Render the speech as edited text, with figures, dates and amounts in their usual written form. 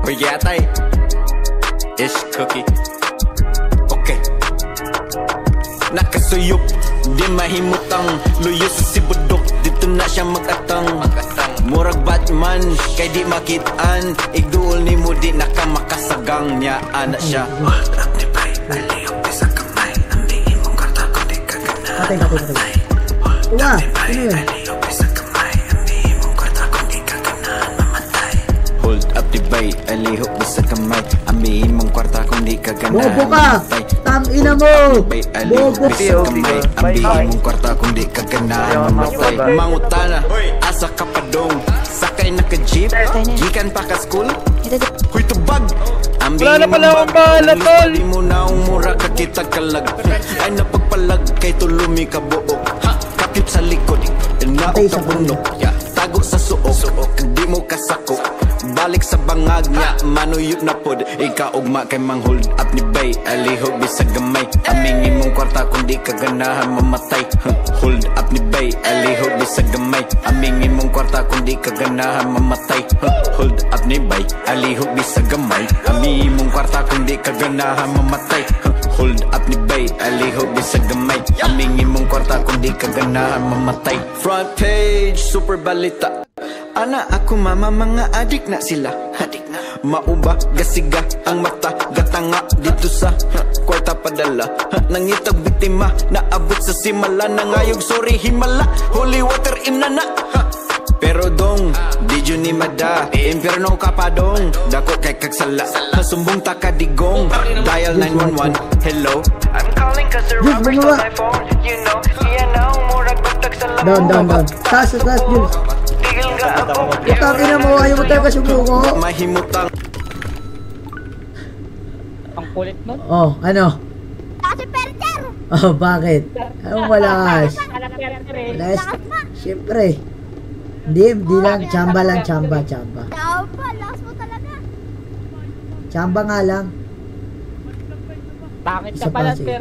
Hoy yatay Ish cookie Okay Nakasuyop Di mahimutang Luyo sa sibudok Dito na siya mag-atang Murag Batman Kay di makitaan Igduol ni mo di nakamakasagang niya anak siya Hold up ni bay Aliyok sa kamay Ambihin mong karta kung di ka ganahan mamatay Hold up ni bay Aliyok sa kamay Ambihin mong karta kung di ka ganahan mamatay Hold up ni bay Aliyok sa kamay Ambihin mong karta kung di ka ganahan Bobo ka! Tangina mo! Bobo ka! Ambihin mong kwarta kung di ka ganahan mamatay Mangutana, asa ka pa dong Sakay na ka jeep, gikan pa ka school Huy tubag Ambihin mong bag, di mo na umura ka kita kalag Ay napagpalag kay tulumi ka buok Kapit sa likod, naok sa bunok Tago sa suok, di mo kasako Balik sa bangag niya, manuyot na pod Ikaw ugma kay mang hold up ni bay Alihog bisag gamay Amingin mong kwarta kung di ka ganahan mamatay Hold up ni bay Alihog bisag gamay Amingin mong kwarta kung di ka ganahan mamatay Hold up ni bay Alihog bisag gamay Amingin mong kwarta kung di ka ganahan mamatay Hold up ni bay Alihog bisag gamay Amingin mong kwarta kung di ka ganahan mamatay Front page, super balita Ana ako mama mga adik na sila Adik na Mauba, gasiga, ang mata Gatanga dito sa kwarta padala Nangitag bitima Naabot sa simala Nangayog sorry himala Holy water imnana Pero dong, di dyo ni mada Impierno ka pa dong Dako kay kagsala Sumbong ta ka digong Dial 911 Hello I'm calling cause the robbers on my phone You know, yeah now Murag bagtag sa labo Down Taas, Jules Utangin na mo, ayaw mo tayo kasubuko. Mahimutang. Ang kulit mo? Oh, ano? Kasi percher! Oh, bakit? Anong malakas? Malakas? Siyempre. Hindi lang, chamba lang, chamba. Chamba, lakas mo talaga. Chamba nga lang. Pangit ka Isa pa pala, si- pero